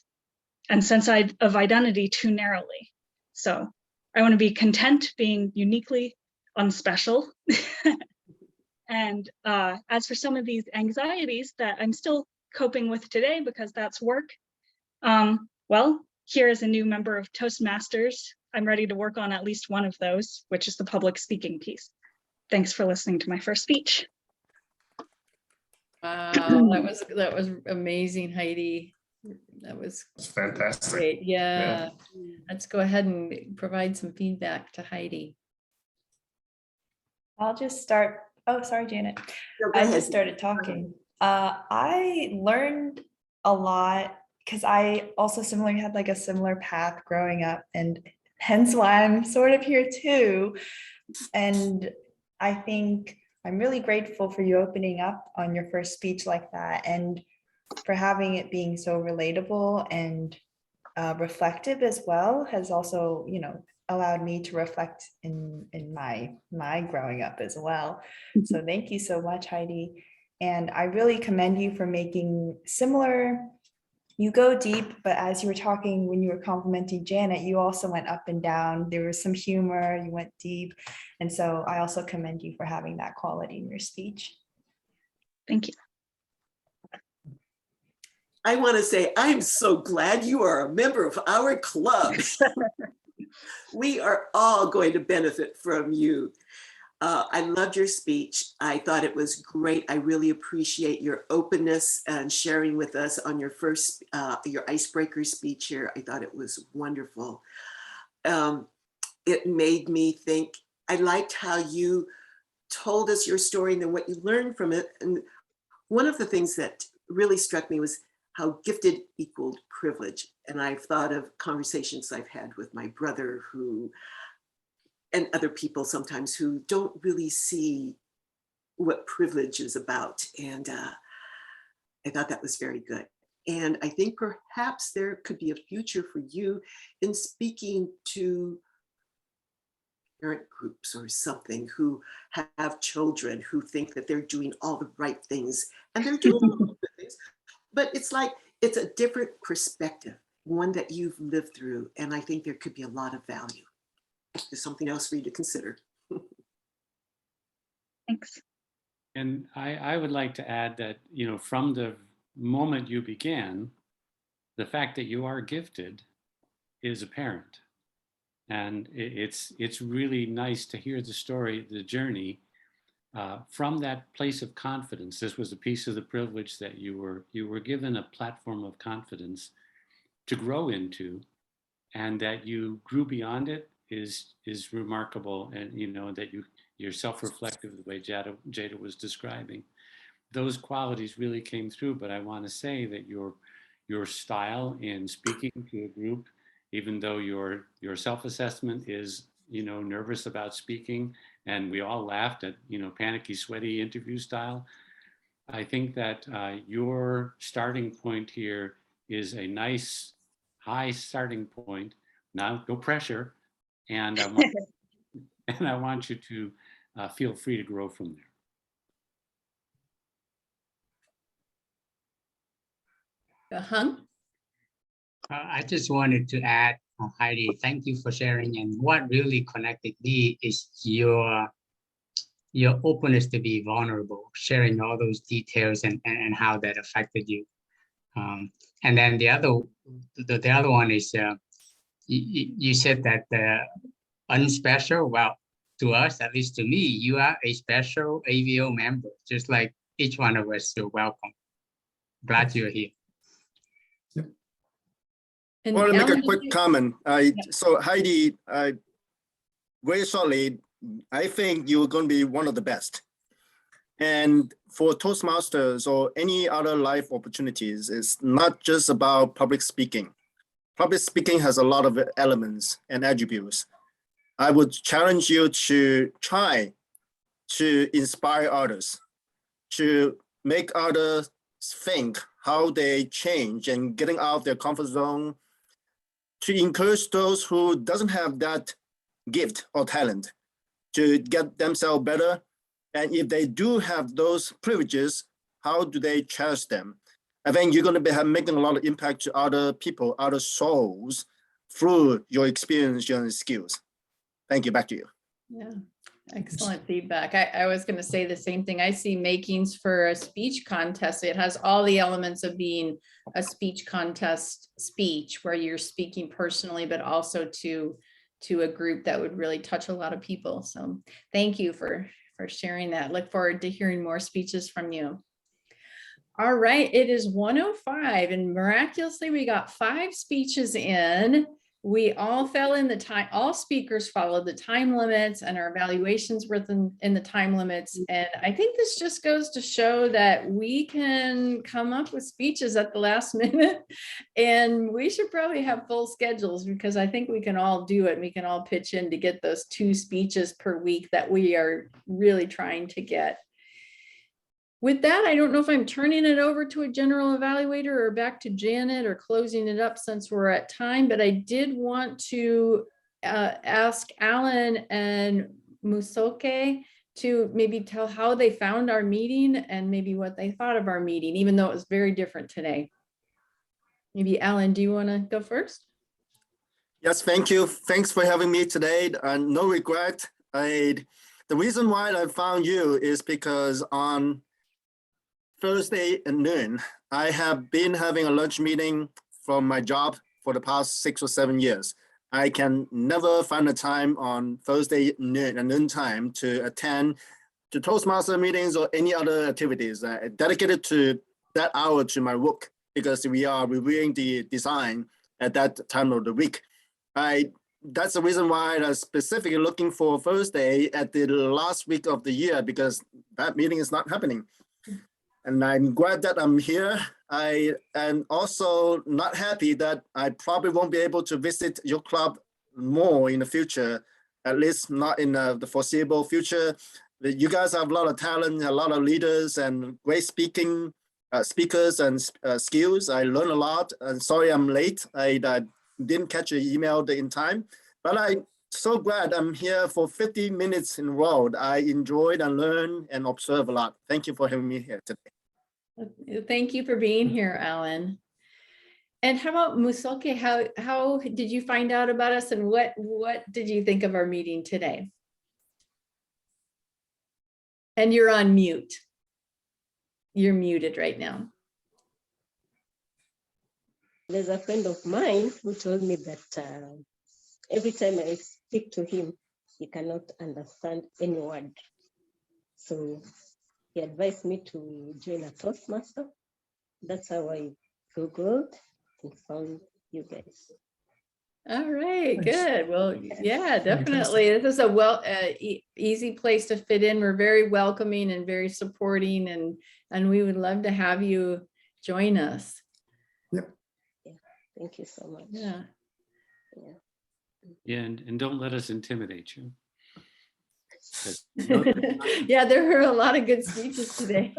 and sense of identity too narrowly. So I want to be content being uniquely unspecial. And as for some of these anxieties that I'm still coping with today because that's work, well, here as a new member of Toastmasters, I'm ready to work on at least one of those, which is the public speaking piece. Thanks for listening to my first speech. Wow, that was amazing, Heidi. That was fantastic. great. Yeah. Let's go ahead and provide some feedback to Heidi. I'll just start. Oh, sorry, Janet. No, go I ahead. just started talking. I learned a lot because I also similarly had like a similar path growing up, and hence why I'm sort of here too. And I think I'm really grateful for you opening up on your first speech like that, and for having it being so relatable and reflective as well has also, you know, allowed me to reflect in my growing up as well. So thank you so much, Heidi. And I really commend you for making similar You go deep, but as you were talking, when you were complimenting Janet, you also went up and down. There was some humor, you went deep. And so I also commend you for having that quality in your speech. Thank you. I want to say, I'm so glad you are a member of our club. We are all going to benefit from you. I loved your speech. I thought it was great. I really appreciate your openness and sharing with us on your first, your icebreaker speech here. I thought it was wonderful. It made me think, I liked how you told us your story and then what you learned from it. And one of the things that really struck me was how gifted equaled privilege. And I've thought of conversations I've had with my brother and other people sometimes who don't really see what privilege is about. And I thought that was very good. And I think perhaps there could be a future for you in speaking to parent groups or something who have children who think that they're doing all the right things and they're doing all the good things. But it's like, it's a different perspective, one that you've lived through. And I think there could be a lot of value. There's something else for you to consider. Thanks. And I would like to add that, you know, from the moment you began, the fact that you are gifted is apparent. And it's really nice to hear the story, the journey from that place of confidence. This was a piece of the privilege that you were given a platform of confidence to grow into, and that you grew beyond it is remarkable. And you know that you're self-reflective the way Jada was describing. Those qualities really came through. But I want to say that your style in speaking to a group, even though your self-assessment is, you know, nervous about speaking, and we all laughed at, you know, panicky, sweaty interview style. I think that your starting point here is a nice high starting point. Now, no pressure, and I want you to feel free to grow from there. Hung? I just wanted to add, Heidi, thank you for sharing. And what really connected me is your openness to be vulnerable, sharing all those details and how that affected you. And then the other one is you said that unspecial. Well, to us, at least to me, you are a special AVO member, just like each one of us. So welcome. Glad you're here. I want to make a quick comment. So Heidi, very shortly, I think you're going to be one of the best. And for Toastmasters or any other life opportunities, it's not just about public speaking. Public speaking has a lot of elements and attributes. I would challenge you to try to inspire others, to make others think how they change and getting out of their comfort zone, to encourage those who doesn't have that gift or talent to get themselves better. And if they do have those privileges, how do they cherish them? I think you're going to be making a lot of impact to other people, other souls through your experience and skills. Thank you. Back to you. Yeah, excellent feedback. I was going to say the same thing. I see makings for a speech contest. It has all the elements of being a speech contest speech where you're speaking personally, but also to a group that would really touch a lot of people. So thank you for sharing that. Look forward to hearing more speeches from you. All right, it is 1:05 and miraculously we got 5 speeches in. We all fell in the time, all speakers followed the time limits and our evaluations were in the time limits. And I think this just goes to show that we can come up with speeches at the last minute, and we should probably have full schedules because I think we can all do it. We can all pitch in to get those 2 speeches per week that we are really trying to get. With that, I don't know if I'm turning it over to a general evaluator or back to Janet or closing it up since we're at time, but I did want to ask Alan and Musoke to maybe tell how they found our meeting and maybe what they thought of our meeting, even though it was very different today. Maybe Alan, do you want to go first? Yes, thank you. Thanks for having me today. No regret. The reason why I found you is because on Thursday at noon, I have been having a lunch meeting from my job for the past 6 or 7 years. I can never find a time on Thursday noon time to attend to Toastmaster meetings or any other activities dedicated to that hour to my work, because we are reviewing the design at that time of the week. That's the reason why I'm specifically looking for Thursday at the last week of the year, because that meeting is not happening. And I'm glad that I'm here. I am also not happy that I probably won't be able to visit your club more in the future, at least not in the foreseeable future. You guys have a lot of talent, a lot of leaders, and great speakers and skills. I learned a lot. And sorry I'm late. I didn't catch your email in time, but I'm so glad I'm here for 50 minutes in a row. I enjoyed and learned and observed a lot. Thank you for having me here today. Thank you for being here, Alan. And how about Musoke? How did you find out about us, and what did you think of our meeting today? And you're on mute. You're muted right now. There's a friend of mine who told me that every time I speak to him, he cannot understand any word. So he advised me to join a Toastmaster. That's how I Googled and found you guys. All right, Nice. good. Well, yeah, definitely. This is a easy place to fit in. We're very welcoming and very supporting, and we would love to have you join us. Thank you so much. Yeah. Yeah, and don't let us intimidate you. Yeah, there were a lot of good speeches today.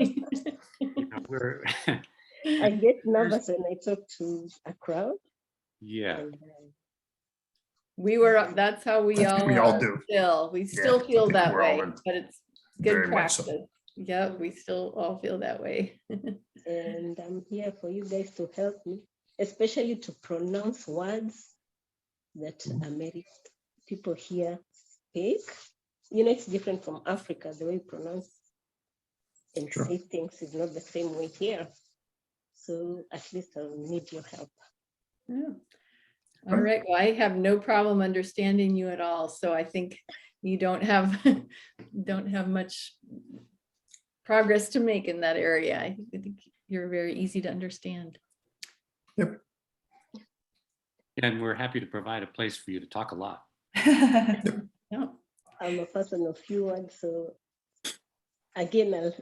We're I get nervous when I talk to a crowd. yeah. And, That's how we all We all are do. still. We still I feel think that we're all way, in but it's good very much so. practice. Yep, we still all feel that way. and I'm here for you guys to help me, especially to pronounce words that American people here speak. You know, it's different from Africa. The way we pronounce and Sure. say things is not the same way here. So at least I'll need your help. Yeah. All right. Well, I have no problem understanding you at all. So I think you don't have much progress to make in that area. I think you're very easy to understand. Yep. And we're happy to provide a place for you to talk a lot. Yeah. I'm a person of few words, so again,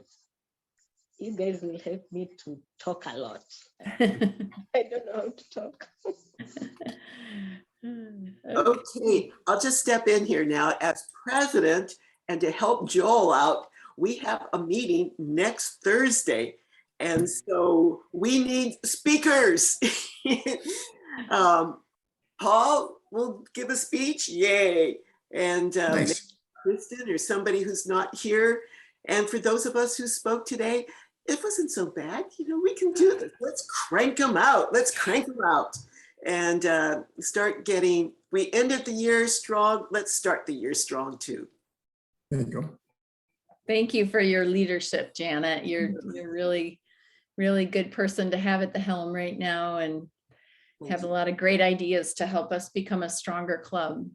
you guys will help me to talk a lot. I don't know how to talk. Okay, I'll just step in here now as president, and to help Joel out, we have a meeting next Thursday. And so we need speakers. Paul will give a speech, yay. And Nice. Kristen or somebody who's not here. And for those of us who spoke today, it wasn't so bad. You know, we can do this. Let's crank them out. Let's crank them out and start getting, we ended the year strong. Let's start the year strong too. There you go. Thank you for your leadership, Janet. You're really good person to have at the helm right now, and have a lot of great ideas to help us become a stronger club.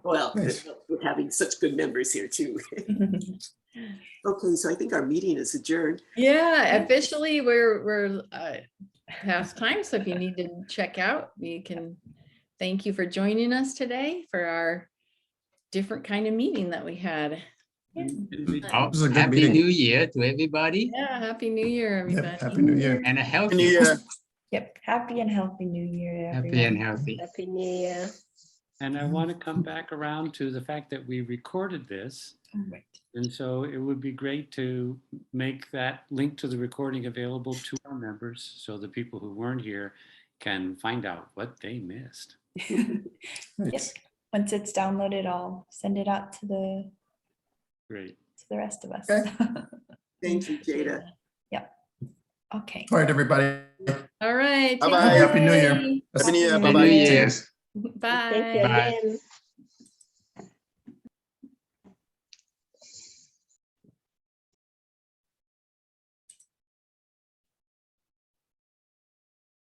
Well, Nice. we're having such good members here too. Okay, so I think our meeting is adjourned. Yeah, officially we're past time. So if you need to check out, you can. Thank you for joining us today for our different kind of meeting that we had. Yeah, Oh, was a good Happy meeting. New Year to everybody, yeah, Happy New Year, everybody. Yep. Happy New Year. and a healthy New Year. Yep. Happy and healthy New Year, Happy everyone. and healthy. Happy New Year. And I want to come back around to the fact that we recorded this. Right. And so it would be great to make that link to the recording available to our members, so the people who weren't here can find out what they missed. Yep. Once it's downloaded, I'll send it out to the Great. rest of us. Okay. Thank you, Jada. Yep. Okay. All right, everybody. All right. Bye-bye. take it Happy New Year. easy. Happy New Year. Happy Bye New bye. Year. Cheers. Bye. Thank you Bye. again.